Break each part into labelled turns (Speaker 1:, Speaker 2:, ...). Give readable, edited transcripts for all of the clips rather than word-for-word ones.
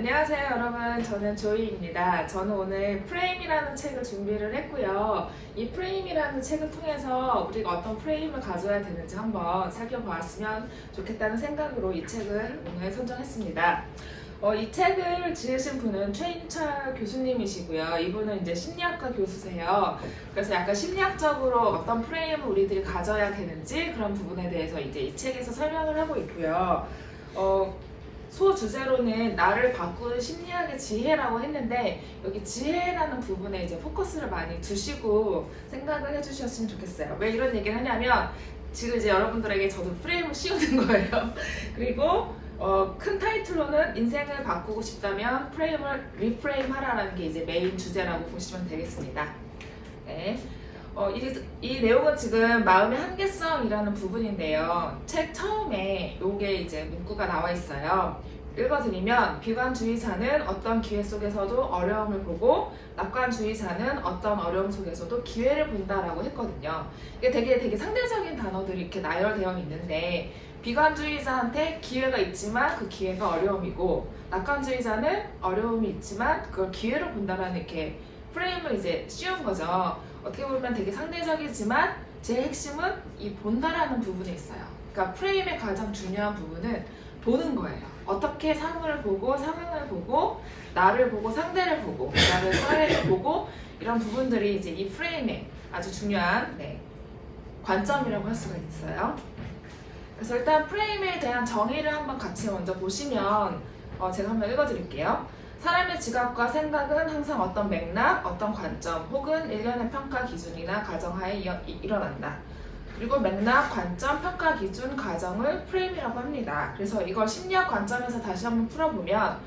Speaker 1: 안녕하세요 여러분, 저는 조이입니다. 저는 오늘 프레임이라는 책을 준비를 했고요. 이 프레임이라는 책을 통해서 우리가 어떤 프레임을 가져야 되는지 한번 살펴보았으면 좋겠다는 생각으로 이 책을 오늘 선정했습니다. 이 책을 지으신 분은 최인철 교수님이시고요. 이분은 이제 심리학과 교수세요. 그래서 약간 심리학적으로 어떤 프레임을 우리들이 가져야 되는지 그런 부분에 대해서 이제 이 책에서 설명을 하고 있고요. 소주제로는 나를 바꾸는 심리학의 지혜라고 했는데 여기 지혜라는 부분에 이제 포커스를 많이 두시고 생각을 해주셨으면 좋겠어요. 왜 이런 얘기를 하냐면 지금 이제 여러분들에게 저도 프레임을 씌우는 거예요. 그리고 큰 타이틀로는 인생을 바꾸고 싶다면 프레임을 리프레임 하라라는 게 이제 메인 주제라고 보시면 되겠습니다. 네. 이 내용은 지금 마음의 한계성이라는 부분인데요. 책 처음에 요게 이제 문구가 나와 있어요. 읽어드리면 비관주의자는 어떤 기회 속에서도 어려움을 보고 낙관주의자는 어떤 어려움 속에서도 기회를 본다라고 했거든요. 이게 되게 상대적인 단어들이 이렇게 나열되어 있는데 비관주의자한테 기회가 있지만 그 기회가 어려움이고 낙관주의자는 어려움이 있지만 그걸 기회로 본다라는 이렇게 프레임을 이제 씌운 거죠. 어떻게 보면 되게 상대적이지만 제 핵심은 이 본다라는 부분에 있어요. 그러니까 프레임의 가장 중요한 부분은 보는 거예요. 어떻게 사물을 보고 상황을 보고 나를 보고 상대를 보고 나를 사회를 보고 이런 부분들이 이제 이 프레임의 아주 중요한 관점이라고 할 수가 있어요. 그래서 일단 프레임에 대한 정의를 한번 같이 먼저 보시면 제가 한번 읽어드릴게요. 사람의 지각과 생각은 항상 어떤 맥락, 어떤 관점 혹은 일련의 평가 기준이나 가정하에 일어난다. 그리고 맥락, 관점, 평가 기준, 가정을 프레임이라고 합니다. 그래서 이걸 심리학 관점에서 다시 한번 풀어보면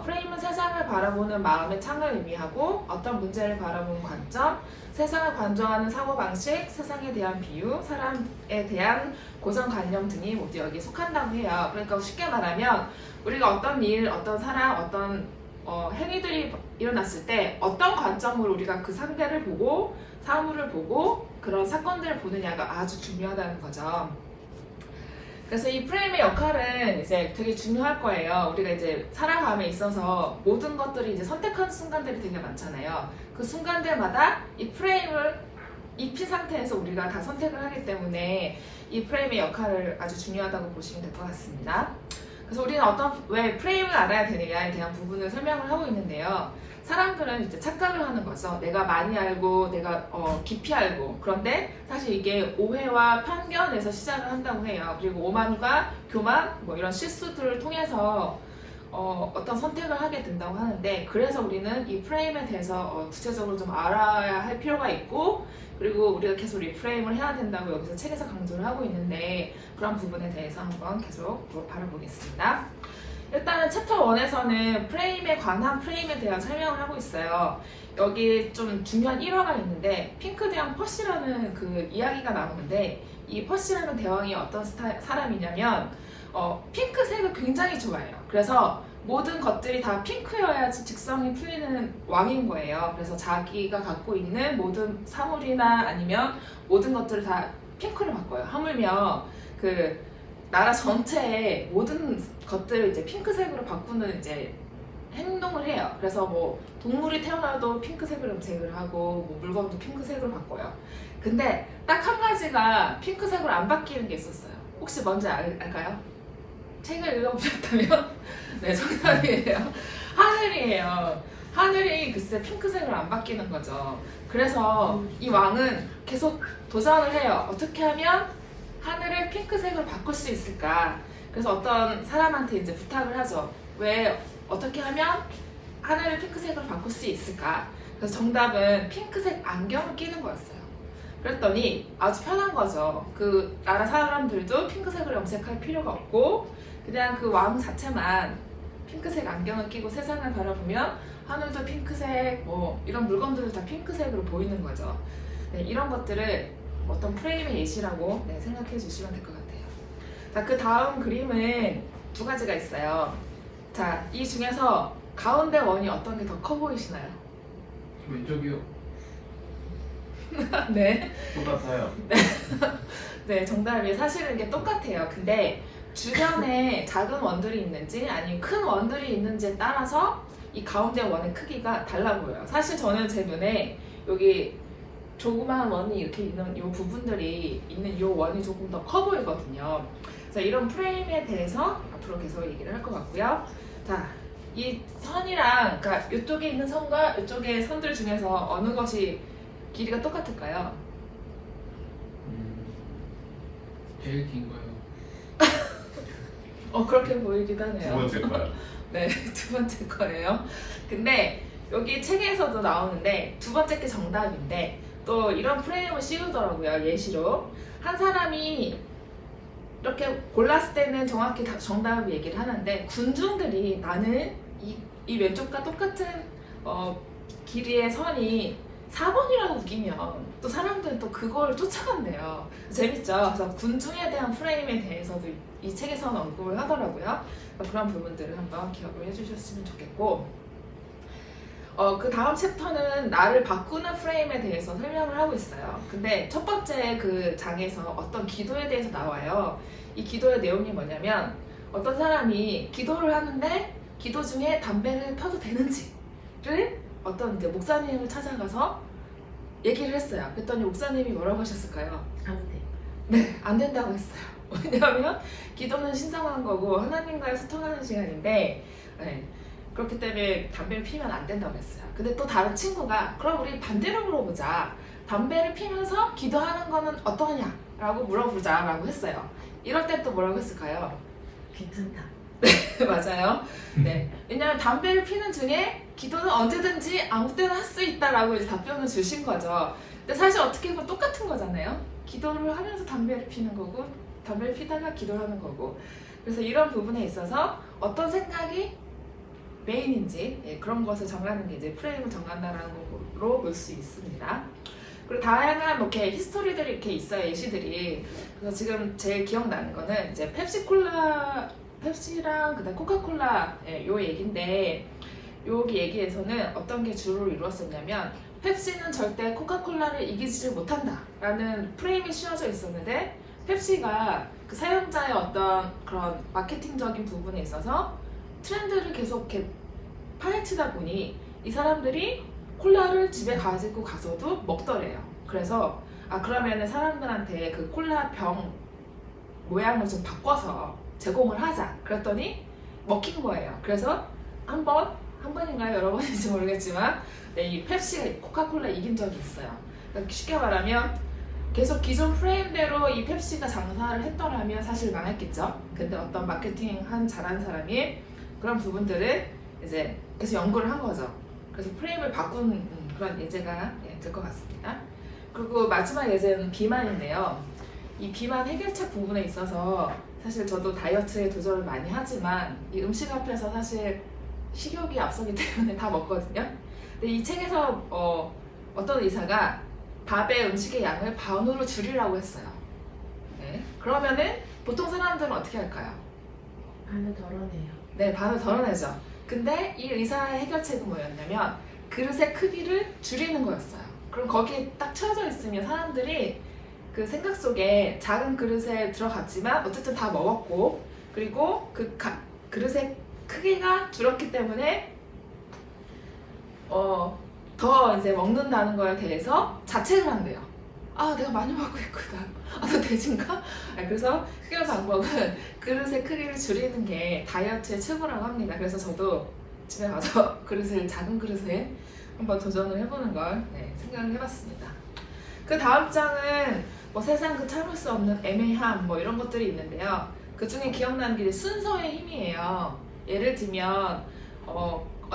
Speaker 1: 프레임은 세상을 바라보는 마음의 창을 의미하고 어떤 문제를 바라보는 관점, 세상을 관조하는 사고방식, 세상에 대한 비유, 사람에 대한 고정관념 등이 모두 여기에 속한다고 해요. 그러니까 쉽게 말하면 우리가 어떤 일, 어떤 사람, 어떤 행위들이 일어났을 때 어떤 관점으로 우리가 그 상대를 보고 사물을 보고 그런 사건들을 보느냐가 아주 중요하다는 거죠. 그래서 이 프레임의 역할은 이제 되게 중요할 거예요. 우리가 이제 살아감에 있어서 모든 것들이 이제 선택하는 순간들이 되게 많잖아요. 그 순간들마다 이 프레임을 입힌 상태에서 우리가 다 선택을 하기 때문에 이 프레임의 역할을 아주 중요하다고 보시면 될 것 같습니다. 그래서 우리는 왜 프레임을 알아야 되느냐에 대한 부분을 설명을 하고 있는데요. 사람들은 이제 착각을 하는 거죠. 내가 많이 알고, 내가 깊이 알고. 그런데 사실 이게 오해와 편견에서 시작을 한다고 해요. 그리고 오만과 교만, 이런 실수들을 통해서 어떤 선택을 하게 된다고 하는데, 그래서 우리는 이 프레임에 대해서 구체적으로 좀 알아야 할 필요가 있고, 그리고 우리가 계속 리프레임을 해야 된다고 여기서 책에서 강조를 하고 있는데, 그런 부분에 대해서 한번 계속 바라보겠습니다. 일단은 챕터 1에서는 프레임에 관한 프레임에 대한 설명을 하고 있어요. 여기 좀 중요한 1화가 있는데 핑크 대왕 퍼시라는 그 이야기가 나오는데 이 퍼시라는 대왕이 어떤 사람이냐면 핑크색을 굉장히 좋아해요. 그래서 모든 것들이 다 핑크여야지 직성이 풀리는 왕인 거예요. 그래서 자기가 갖고 있는 모든 사물이나 아니면 모든 것들을 다 핑크로 바꿔요. 하물며 그 나라 전체의 모든 것들을 이제 핑크색으로 바꾸는 이제 행동을 해요. 그래서 동물이 태어나도 핑크색으로 염색을 하고 물건도 핑크색으로 바꿔요. 근데 딱 한 가지가 핑크색으로 안 바뀌는 게 있었어요. 혹시 뭔지 알까요? 책을 읽어보셨다면 네, 정답이에요. 하늘이에요. 하늘이 글쎄 핑크색으로 안 바뀌는 거죠. 그래서 이 왕은 계속 도전을 해요. 어떻게 하면 하늘을 핑크색으로 바꿀 수 있을까? 그래서 어떤 사람한테 이제 부탁을 하죠. 어떻게 하면 하늘을 핑크색으로 바꿀 수 있을까? 그래서 정답은 핑크색 안경을 끼는 거였어요. 그랬더니 아주 편한 거죠. 그 나라 사람들도 핑크색으로 염색할 필요가 없고 그냥 그 왕 자체만 핑크색 안경을 끼고 세상을 바라보면 하늘도 핑크색, 이런 물건들도 다 핑크색으로 보이는 거죠. 네, 이런 것들을 어떤 프레임의 예시라고 생각해 주시면 될 것 같아요. 자, 그 다음 그림은 두 가지가 있어요. 자, 이 중에서 가운데 원이 어떤 게 더 커 보이시나요?
Speaker 2: 왼쪽이요.
Speaker 1: 네.
Speaker 2: 똑같아요.
Speaker 1: 네, 정답이 사실은 이게 똑같아요. 근데 주변에 작은 원들이 있는지 아니면 큰 원들이 있는지에 따라서 이 가운데 원의 크기가 달라 보여요. 사실 저는 제 눈에 여기 조그마한 원이 이렇게 있는 이 부분들이 있는 이 원이 조금 더 커 보이거든요. 그래서 이런 프레임에 대해서 앞으로 계속 얘기를 할 것 같고요. 자, 이 선이랑 그러니까 이쪽에 있는 선과 이쪽의 선들 중에서 어느 것이 길이가 똑같을까요?
Speaker 2: 제일 긴 거예요.
Speaker 1: 그렇게 보이기도
Speaker 3: 두
Speaker 1: 하네요.
Speaker 3: 번째 거야.
Speaker 1: 네, 두 번째 거예요. 근데 여기 책에서도 나오는데 두 번째 게 정답인데 또 이런 프레임을 씌우더라고요. 예시로 한 사람이 이렇게 골랐을 때는 정확히 정답을 얘기를 하는데 군중들이 나는 이 왼쪽과 똑같은 길이의 선이 4번이라고 우기면 또 사람들은 또 그걸 쫓아간대요. 재밌죠? 그래서 군중에 대한 프레임에 대해서도 이 책에서는 언급을 하더라고요. 그런 부분들을 한번 기억을 해주셨으면 좋겠고 그 다음 챕터는 나를 바꾸는 프레임에 대해서 설명을 하고 있어요. 근데 첫 번째 그 장에서 어떤 기도에 대해서 나와요. 이 기도의 내용이 뭐냐면 어떤 사람이 기도를 하는데 기도 중에 담배를 펴도 되는지를 어떤 이제 목사님을 찾아가서 얘기를 했어요. 그랬더니 목사님이 뭐라고 하셨을까요?
Speaker 4: 안 돼.
Speaker 1: 네, 안 된다고 했어요. 왜냐하면 기도는 신성한 거고 하나님과의 소통하는 시간인데 네, 그렇기 때문에 담배를 피면 안 된다고 했어요. 근데 또 다른 친구가 그럼 우리 반대로 물어보자. 담배를 피면서 기도하는 거는 어떠냐? 라고 물어보자 라고 했어요. 이럴 때 또 뭐라고 했을까요?
Speaker 4: 괜찮다.
Speaker 1: 맞아요. 네. 왜냐하면 담배를 피는 중에 기도는 언제든지 아무 때나 할 수 있다라고 이제 답변을 주신 거죠. 근데 사실 어떻게 보면 똑같은 거잖아요. 기도를 하면서 담배를 피는 거고 담배를 피다가 기도를 하는 거고. 그래서 이런 부분에 있어서 어떤 생각이 메인인지 그런 것을 정하는 게 이제 프레임을 정한다라는 걸로 볼 수 있습니다. 그리고 다양한 뭐 이렇게 히스토리들이 이렇게 있어요, 예시들이. 그래서 지금 제일 기억나는 거는 이제 펩시랑 그다음 코카콜라 요 얘기인데 여기 얘기에서는 어떤 게 주로 이루었었냐면 펩시는 절대 코카콜라를 이기지 못한다라는 프레임이 씌워져 있었는데 펩시가 그 사용자의 어떤 그런 마케팅적인 부분에 있어서 트렌드를 계속 이렇게 파헤치다 보니 이 사람들이 콜라를 집에 가지고 가서도 먹더래요. 그래서 그러면은 사람들한테 그 콜라 병 모양을 좀 바꿔서 제공을 하자. 그랬더니 먹힌 거예요. 그래서 한 번인가요? 여러 번인지 모르겠지만 이 펩시가 코카콜라 이긴 적이 있어요. 그러니까 쉽게 말하면 계속 기존 프레임대로 이 펩시가 장사를 했더라면 사실 망했겠죠. 근데 어떤 마케팅 잘하는 사람이 그런 부분들을 이제 계속 연구를 한 거죠. 그래서 프레임을 바꾼 그런 예제가 될 것 같습니다. 그리고 마지막 예제는 비만인데요. 이 비만 해결책 부분에 있어서 사실 저도 다이어트에 도전을 많이 하지만 이 음식 앞에서 사실 식욕이 앞서기 때문에 다 먹거든요. 근데 이 책에서 어떤 의사가 밥의 음식의 양을 반으로 줄이라고 했어요. 네. 그러면은 보통 사람들은 어떻게 할까요?
Speaker 4: 반을 덜어내요.
Speaker 1: 네, 반을 덜어내죠. 근데 이 의사의 해결책은 뭐였냐면 그릇의 크기를 줄이는 거였어요. 그럼 거기에 딱 채워져 있으면 사람들이 그 생각 속에 작은 그릇에 들어갔지만 어쨌든 다 먹었고 그리고 그 그릇의 크기가 줄었기 때문에 더 이제 먹는다는 거에 대해서 자책을 한대요. 내가 많이 먹고 있구나. 너 돼지인가? 그래서 해결 방법은 그릇의 크기를 줄이는 게 다이어트의 최고라고 합니다. 그래서 저도 집에 가서 작은 그릇에 한번 도전을 해보는 걸 생각을 해봤습니다. 그 다음 장은 뭐 세상 그 참을 수 없는 애매함 뭐 이런 것들이 있는데요. 그 중에 기억나는 게 순서의 힘이에요. 예를 들면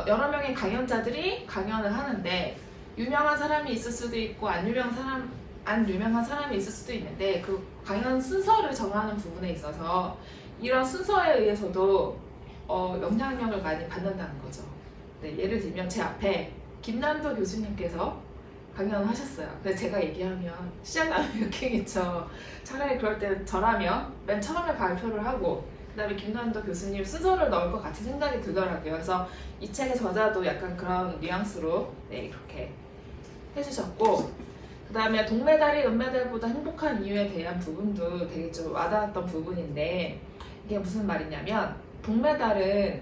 Speaker 1: 여러 명의 강연자들이 강연을 하는데 유명한 사람이 있을 수도 있고 안 유명한 사람이 있을 수도 있는데 그 강연 순서를 정하는 부분에 있어서 이런 순서에 의해서도 영향력을 많이 받는다는 거죠. 네, 예를 들면 제 앞에 김난도 교수님께서 강연을 하셨어요. 근데 제가 얘기하면 시작 나면 역행이죠. 차라리 그럴 때 저라면 맨 처음에 발표를 하고 그 다음에 김난도 교수님 순서를 넣을 것 같은 생각이 들더라고요. 그래서 이 책의 저자도 약간 그런 뉘앙스로 이렇게 해주셨고 그 다음에 동메달이 은메달보다 행복한 이유에 대한 부분도 되게 좀 와닿았던 부분인데 이게 무슨 말이냐면 동메달은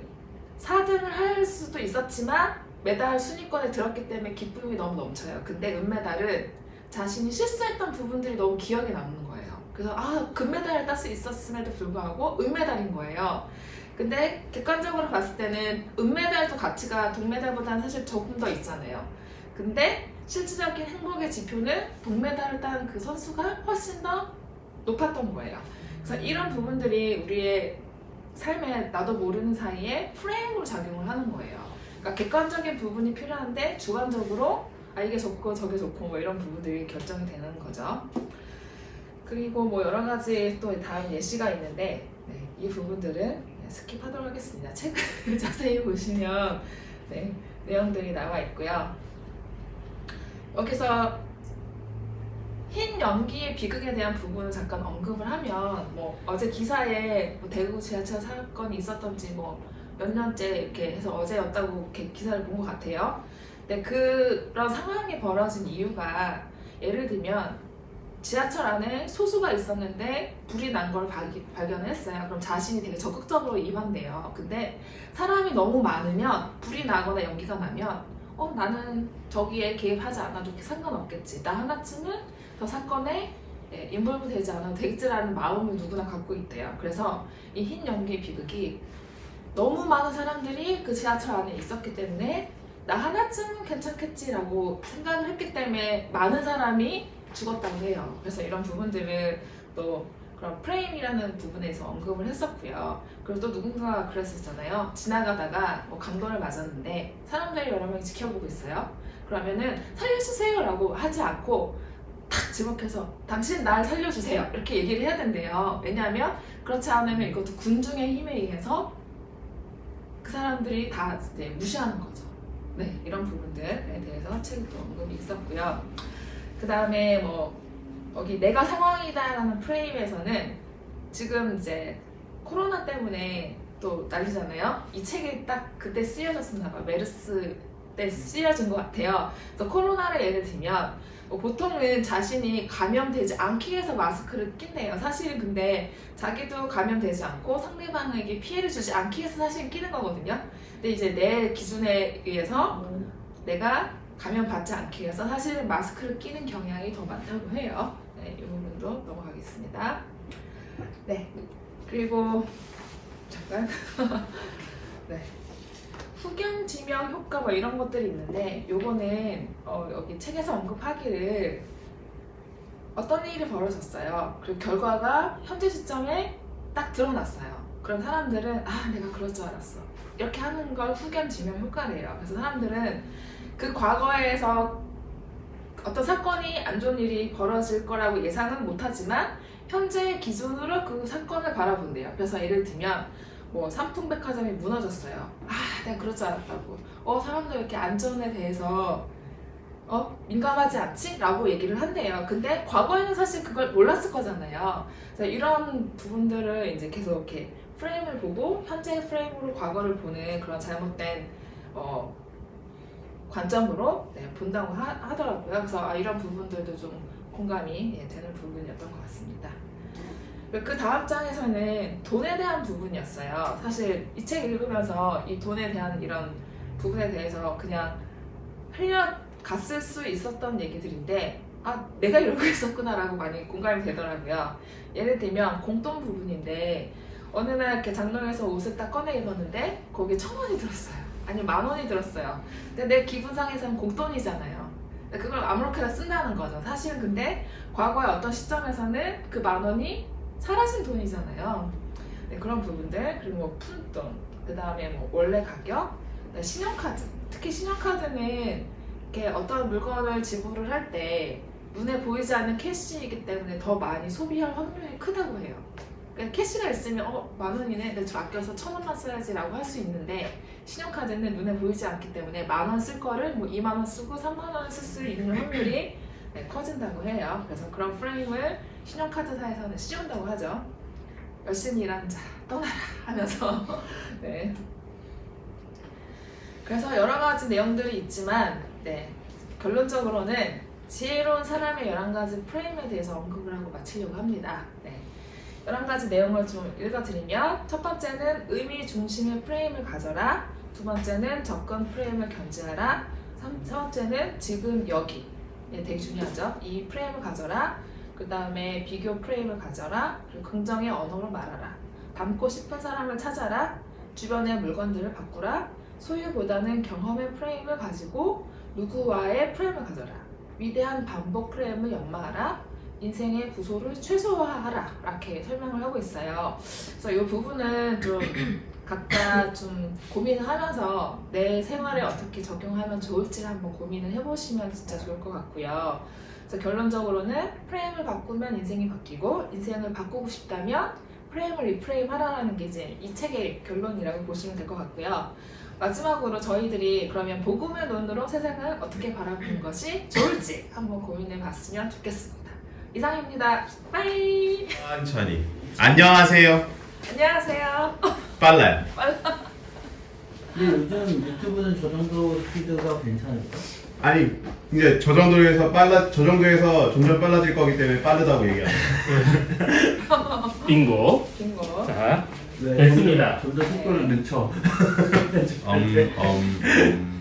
Speaker 1: 4등을 할 수도 있었지만 메달 순위권에 들었기 때문에 기쁨이 너무 넘쳐요. 근데 은메달은 자신이 실수했던 부분들이 너무 기억에 남는 거예요. 그래서 금메달을 딸 수 있었음에도 불구하고 은메달인 거예요. 근데 객관적으로 봤을 때는 은메달도 가치가 동메달보다는 사실 조금 더 있잖아요. 근데 실질적인 행복의 지표는 동메달을 딴 그 선수가 훨씬 더 높았던 거예요. 그래서 이런 부분들이 우리의 삶에 나도 모르는 사이에 프레임으로 작용을 하는 거예요. 그러니까 객관적인 부분이 필요한데 주관적으로 이게 좋고 저게 좋고 뭐 이런 부분들이 결정이 되는 거죠. 그리고 뭐 여러 가지 또 다음 예시가 있는데 이 부분들은 스킵하도록 하겠습니다. 책을 자세히 보시면 내용들이 나와 있고요. 여기서 흰 연기의 비극에 대한 부분을 잠깐 언급을 하면 뭐 어제 기사에 뭐 대구 지하철 사건이 있었던지 뭐 몇 년째 이렇게 해서 어제였다고 이렇게 기사를 본 것 같아요. 근데 그런 상황이 벌어진 이유가 예를 들면 지하철 안에 소수가 있었는데 불이 난 걸 발견했어요. 그럼 자신이 되게 적극적으로 임한대요. 근데 사람이 너무 많으면 불이 나거나 연기가 나면 나는 저기에 개입하지 않아도 상관없겠지. 나 하나쯤은 더 사건에 인볼브 되지 않아도 되겠지라는 마음을 누구나 갖고 있대요. 그래서 이 흰 연기의 비극이 너무 많은 사람들이 그 지하철 안에 있었기 때문에 나 하나쯤은 괜찮겠지라고 생각을 했기 때문에 많은 사람이 죽었다고 해요. 그래서 이런 부분들을 또 그런 프레임이라는 부분에서 언급을 했었고요. 그리고 또 누군가 그랬었잖아요. 지나가다가 뭐 강도를 맞았는데 사람들이 여러 명이 지켜보고 있어요. 그러면은 살려주세요 라고 하지 않고 탁 지목해서 당신 날 살려주세요 이렇게 얘기를 해야 된대요. 왜냐하면 그렇지 않으면 이것도 군중의 힘에 의해서 그 사람들이 다 무시하는 거죠. 이런 부분들에 대해서 책도 언급이 있었고요. 그 다음에 뭐 여기 내가 상황이다라는 프레임에서는 지금 이제 코로나 때문에 또 난리잖아요. 이 책이 딱 그때 쓰여졌었나 봐요. 메르스 때 쓰여진 것 같아요. 그래서 코로나를 예를 들면 보통은 자신이 감염되지 않기 위해서 마스크를 낀대요. 사실은 근데 자기도 감염되지 않고 상대방에게 피해를 주지 않기 위해서 사실은 끼는 거거든요. 근데 이제 내 기준에 의해서 내가 감염받지 않기 위해서 사실 마스크를 끼는 경향이 더 많다고 해요. 이 부분도 넘어가겠습니다. 그리고 잠깐 후견지명 효과 뭐 이런 것들이 있는데 요거는 여기 책에서 언급하기를 어떤 일이 벌어졌어요. 그리고 결과가 현재 시점에 딱 드러났어요. 그럼 사람들은 내가 그럴 줄 알았어 이렇게 하는 걸 후견지명 효과래요. 그래서 사람들은 그 과거에서 어떤 사건이 안 좋은 일이 벌어질 거라고 예상은 못하지만 현재 기준으로 그 사건을 바라본대요. 그래서 예를 들면 뭐 삼풍백화점이 무너졌어요. 내가 그럴 줄 알았다고. 사람들 왜 이렇게 안전에 대해서 민감하지 않지? 라고 얘기를 한대요. 근데 과거에는 사실 그걸 몰랐을 거잖아요. 그래서 이런 부분들을 이제 계속 이렇게 프레임을 보고 현재 프레임으로 과거를 보는 그런 잘못된 관점으로 본다고 하더라고요. 그래서 이런 부분들도 좀 공감이 되는 부분이었던 것 같습니다. 그 다음 장에서는 돈에 대한 부분이었어요. 사실 이 책 읽으면서 이 돈에 대한 이런 부분에 대해서 그냥 흘려갔을 수 있었던 얘기들인데 내가 이러고 있었구나 라고 많이 공감이 되더라고요. 예를 들면 공돈 부분인데 어느 날 이렇게 장롱에서 옷을 딱 꺼내 입었는데 거기에 1,000원이 들었어요. 아니 10,000원이 들었어요. 근데 내 기분상에서는 공돈이잖아요. 그걸 아무렇게나 쓴다는 거죠. 사실은 근데 과거의 어떤 시점에서는 그 10,000원이 사라진 돈이잖아요. 그런 부분들, 그리고 뭐 푼돈, 그 다음에 뭐 원래 가격, 신용카드. 특히 신용카드는 이렇게 어떤 물건을 지불을 할 때 눈에 보이지 않는 캐시이기 때문에 더 많이 소비할 확률이 크다고 해요. 그러니까 캐시가 있으면 10,000원이네, 내가 좀 아껴서 1,000원만 써야지라고 할 수 있는데 신용카드는 눈에 보이지 않기 때문에 10,000원 쓸 거를 뭐 20,000원 쓰고 30,000원 쓸 수 있는 확률이 커진다고 해요. 그래서 그런 프레임을 신용카드사에서는 씌운다고 하죠. 열심히 일하는 자 떠나라 하면서 그래서 여러 가지 내용들이 있지만 결론적으로는 지혜로운 사람의 11가지 프레임에 대해서 언급을 하고 마치려고 합니다. 11가지 내용을 좀 읽어드리면 첫 번째는 의미 중심의 프레임을 가져라. 두 번째는 접근 프레임을 견지하라. 세 번째는 지금 여기. 네, 되게 중요하죠. 이 프레임을 가져라. 그 다음에 비교 프레임을 가져라. 그리고 긍정의 언어로 말하라. 닮고 싶은 사람을 찾아라. 주변의 물건들을 바꾸라. 소유보다는 경험의 프레임을 가지고 누구와의 프레임을 가져라. 위대한 반복 프레임을 연마하라. 인생의 구소를 최소화하라. 이렇게 설명을 하고 있어요. 그래서 이 부분은 좀 각자 좀 고민을 하면서 내 생활에 어떻게 적용하면 좋을지를 한번 고민을 해보시면 진짜 좋을 것 같고요. 그래서 결론적으로는 프레임을 바꾸면 인생이 바뀌고 인생을 바꾸고 싶다면 프레임을 리프레임 하라는 게 이제 이 책의 결론이라고 보시면 될 것 같고요. 마지막으로 저희들이 그러면 복음의 눈으로 세상을 어떻게 바라보는 것이 좋을지 한번 고민해 봤으면 좋겠습니다. 이상입니다. 빠이.
Speaker 3: 천천히. 안녕하세요.
Speaker 1: 안녕하세요.
Speaker 3: 빨라요.
Speaker 5: 근데 요즘 유튜브는 저 정도 스피드가 괜찮을까?
Speaker 3: 아니 이제 저 정도에서 점점 빨라질 거기 때문에 빠르다고 얘기하죠.
Speaker 6: 빙고.
Speaker 1: 빙고.
Speaker 6: 자,
Speaker 5: 네,
Speaker 6: 됐습니다.
Speaker 5: 좀더 속도를 늦춰.
Speaker 3: 음.